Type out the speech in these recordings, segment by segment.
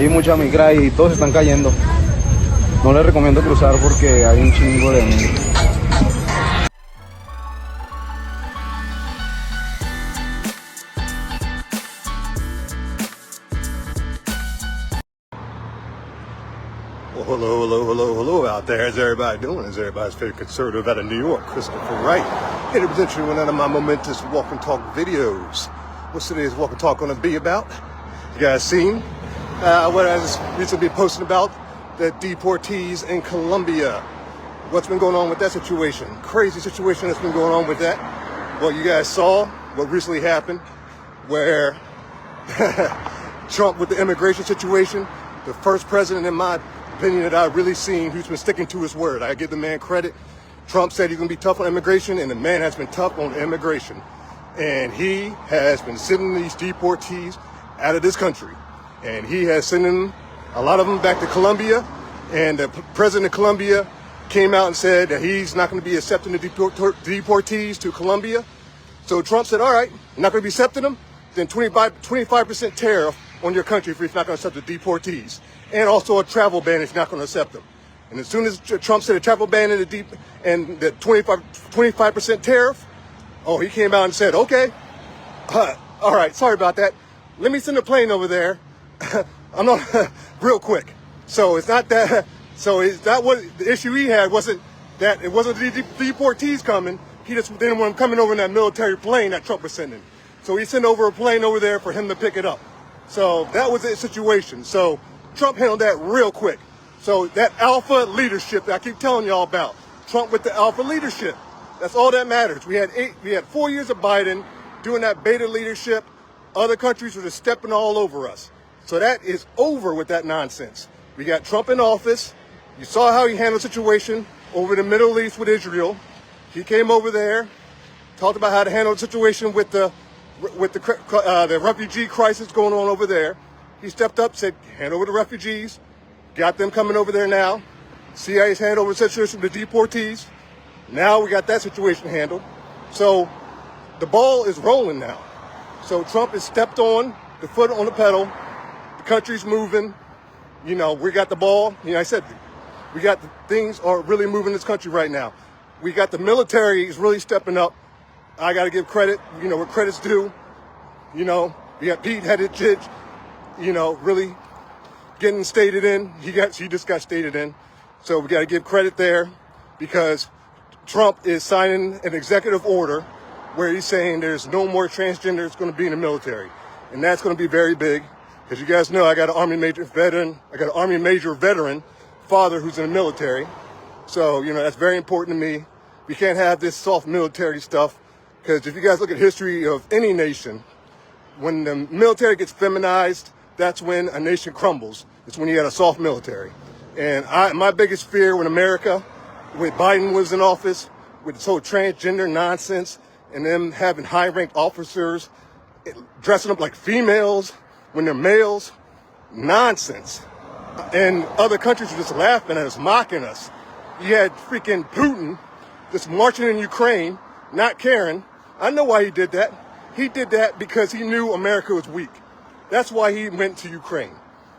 hay mucha migra y todos están cayendo. No les recomiendo cruzar porque hay un chingo de migra. Well, hello out there. How's everybody doing? Is everybody's favorite conservative out of New York, Christopher Wright, here to present you one of my momentous walk and talk videos. What's today's walk and talk going to be about? You guys seen what I just recently posted about the deportees in Colombia? What's been going on with that situation? Crazy situation that's been going on with that. Well, you guys saw what recently happened where Trump with the immigration situation, the first president in my opinion that I've really seen who's been sticking to his word. I give the man credit. Trump said he's going to be tough on immigration, and the man has been tough on immigration. And he has been sending these deportees out of this country. And he has sent them, a lot of them back to Colombia. And the president of Colombia came out and said that he's not going to be accepting the deportees to Colombia. So Trump said, all right, you're not going to be accepting them? Then 25% tariff on your country if you're not going to accept the deportees. And also a travel ban if you're not going to accept them. And as soon as Trump said a travel ban and the 25% tariff, oh, he came out and said, okay, all right, sorry about that. Let me send a plane over there. I'm not real quick. So it's not that. So it's not what the issue he had wasn't that it wasn't the deportees coming. He just didn't want them coming over in that military plane that Trump was sending. So he sent over a plane over there for him to pick it up. So that was the situation. So Trump handled that real quick. So that alpha leadership that I keep telling y'all about, Trump with the alpha leadership, that's all that matters. We had 4 years of Biden doing that beta leadership. Other countries were just stepping all over us. So that is over with that nonsense. We got Trump in office. You saw how he handled the situation over the Middle East with Israel. He came over there, talked about how to handle the situation with the refugee crisis going on over there. He stepped up, said, hand over the refugees, got them coming over there now. CIA's hand over the situation with the deportees. Now we got that situation handled. So the ball is rolling now. So Trump has stepped on the foot on the pedal. The country's moving. You know, we got the ball. You know, I said, we got the things are really moving this country right now. We got the military is really stepping up. I got to give credit, you know, where credit's due. You know, we got Pete Buttigieg, you know, really getting stated in. He just got stated in. So we got to give credit there because Trump is signing an executive order where he's saying there's no more transgenders going to be in the military. And that's going to be very big because you guys know I got an Army major veteran father who's in the military. So, you know, that's very important to me. We can't have this soft military stuff because if you guys look at history of any nation, when the military gets feminized, that's when a nation crumbles. It's when you got a soft military. And my biggest fear when Biden was in office, with this whole transgender nonsense and them having high-ranked officers dressing up like females when they're males, nonsense. And other countries were just laughing at us, mocking us. You had freaking Putin just marching in Ukraine, not caring. I know why he did that. He did that because he knew America was weak. That's why he went to Ukraine.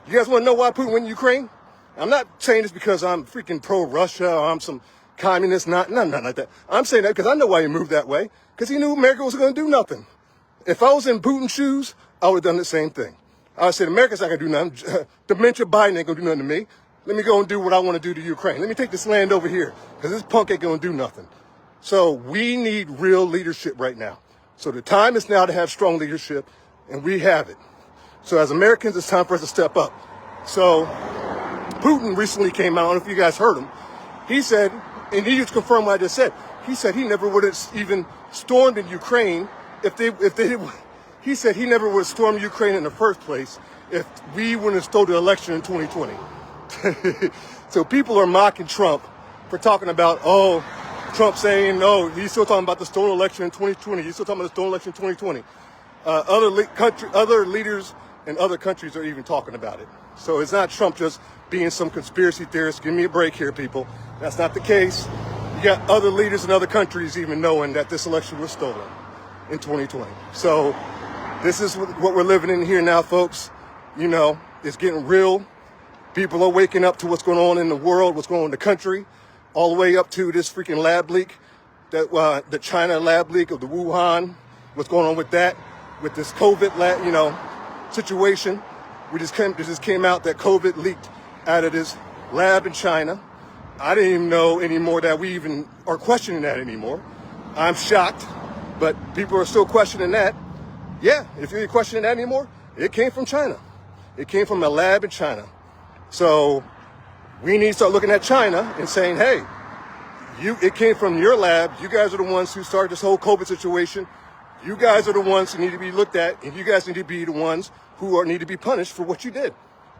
You guys want to know why Putin went to Ukraine? I'm not saying this because I'm freaking pro-Russia or I'm some communist, nothing like that. I'm saying that because I know why he moved that way, because he knew America was going to do nothing. If I was in Putin's shoes, I would have done the same thing. I would say, America's not going to do nothing. Dementia Biden ain't going to do nothing to me. Let me go and do what I want to do to Ukraine. Let me take this land over here because this punk ain't going to do nothing. So we need real leadership right now. So the time is now to have strong leadership, and we have it. So as Americans, it's time for us to step up. So Putin recently came out, I don't know if you guys heard him. He said, and he just confirmed what I just said. He said he never would have even stormed in Ukraine he said he never would have stormed Ukraine in the first place if we wouldn't have stole the election in 2020. So people are mocking Trump for talking about, Trump saying, he's still talking about the stolen election in 2020. He's still talking about the stolen election in 2020. Other leaders in other countries are even talking about it. So it's not Trump just being some conspiracy theorist. Give me a break here, people. That's not the case. You got other leaders in other countries even knowing that this election was stolen in 2020. So this is what we're living in here now, folks. You know, is getting real. People are waking up to what's going on in the world, what's going on in the country, all the way up to this freaking lab leak, the China lab leak of the Wuhan, what's going on with that, with this COVID situation. This just came out that COVID leaked out of this lab in China. I didn't even know anymore that we even are questioning that anymore. I'm shocked, but people are still questioning that. Yeah, if you're questioning that anymore, it came from China. It came from a lab in China. So we need to start looking at China and saying, hey, it came from your lab. You guys are the ones who started this whole COVID situation. You guys are the ones who need to be looked at, and you guys need to be the ones who need to be punished for what you did.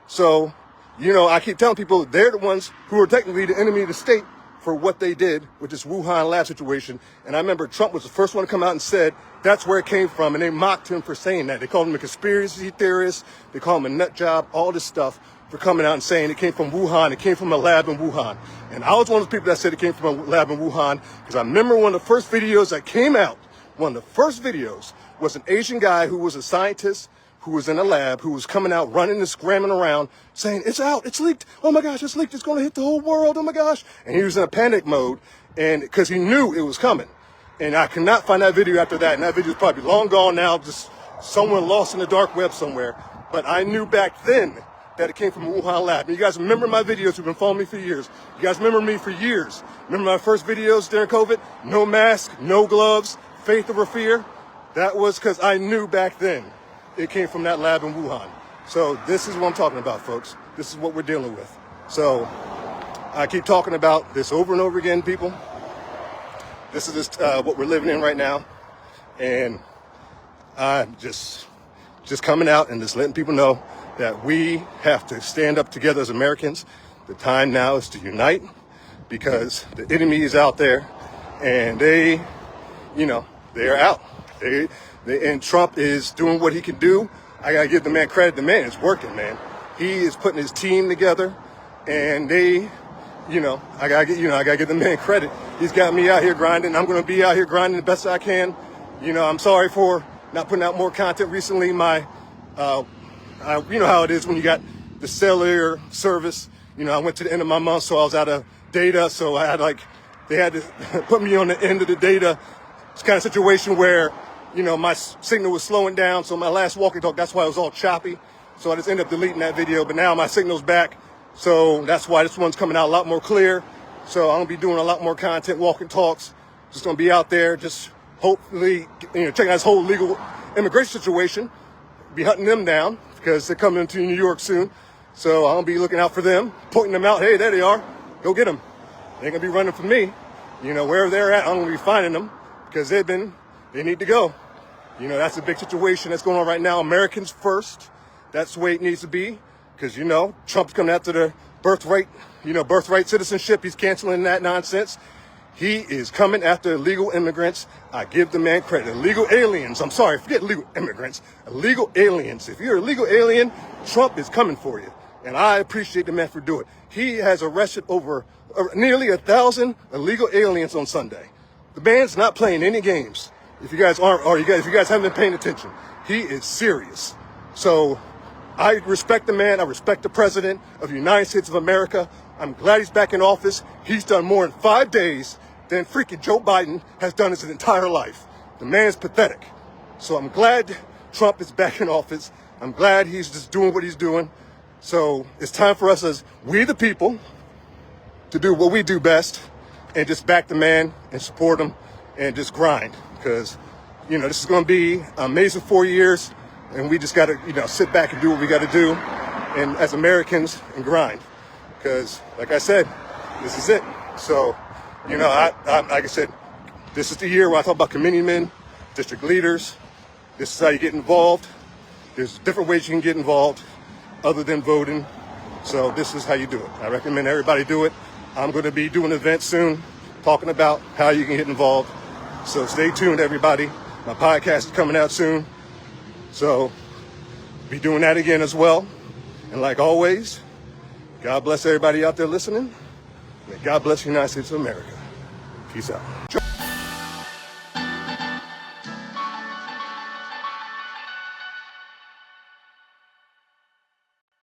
So, I keep telling people they're the ones who are technically the enemy of the state for what they did with this Wuhan lab situation. And I remember Trump was the first one to come out and said that's where it came from, and they mocked him for saying that. They called him a conspiracy theorist. They called him a nut job, all this stuff for coming out and saying it came from Wuhan. It came from a lab in Wuhan. And I was one of those people that said it came from a lab in Wuhan because I remember one of the first videos that came out, one of the first videos was an Asian guy who was a scientist who was in a lab, who was coming out, running and scrambling around, saying, it's out, it's leaked, oh my gosh, it's leaked, it's gonna hit the whole world, oh my gosh. And he was in a panic mode, and because he knew it was coming. And I cannot find that video after that, and that video is probably long gone now, just someone lost in the dark web somewhere. But I knew back then that it came from a Wuhan lab. And you guys remember my videos who've been following me for years. You guys remember me for years. Remember my first videos during COVID? No mask, no gloves, faith over fear. That was because I knew back then it came from that lab in Wuhan. So this is what I'm talking about, folks. This is what we're dealing with. So I keep talking about this over and over again, people. This is what we're living in right now. And I'm just coming out and just letting people know that we have to stand up together as Americans. The time now is to unite because the enemy is out there and they're out. And Trump is doing what he can do. I gotta give the man credit. The man is working, man. He is putting his team together, and I gotta give the man credit. He's got me out here grinding. I'm gonna be out here grinding the best I can. I'm sorry for not putting out more content recently. You know how it is when you got the cellular service. I went to the end of my month, so I was out of data. So I had they had to put me on the end of the data. It's kind of situation where, my signal was slowing down. So my last walkie talk, that's why it was all choppy. So I just ended up deleting that video. But now my signal's back. So that's why this one's coming out a lot more clear. So I'm going to be doing a lot more content, walking talks. Just going to be out there, just hopefully, checking out this whole legal immigration situation. Be hunting them down because they're coming into New York soon. So I'll be looking out for them, pointing them out. Hey, there they are. Go get them. They ain't going to be running from me. Wherever they're at, I'm going to be finding them because they need to go. That's a big situation that's going on right now. Americans first. That's the way it needs to be because, Trump's coming after the birthright citizenship. He's canceling that nonsense. He is coming after illegal immigrants. I give the man credit. Illegal aliens. I'm sorry, forget illegal immigrants. Illegal aliens. If you're a legal alien, Trump is coming for you. And I appreciate the man for doing it. He has arrested over nearly 1,000 illegal aliens on Sunday. The man's not playing any games. If you guys haven't been paying attention, he is serious. So I respect the man. I respect the president of the United States of America. I'm glad he's back in office. He's done more in 5 days than freaking Joe Biden has done his entire life. The man is pathetic. So I'm glad Trump is back in office. I'm glad he's just doing what he's doing. So it's time for us as we the people to do what we do best and just back the man and support him and just grind. Because, this is going to be an amazing 4 years and we just got to, sit back and do what we got to do and as Americans and grind. Because, like I said, this is it. So, like I said, this is the year where I talk about committeemen, district leaders. This is how you get involved. There's different ways you can get involved other than voting. So this is how you do it. I recommend everybody do it. I'm going to be doing an event soon talking about how you can get involved. So stay tuned, everybody. My podcast is coming out soon. So be doing that again as well. And like always, God bless everybody out there listening. May God bless the United States of America. Peace out.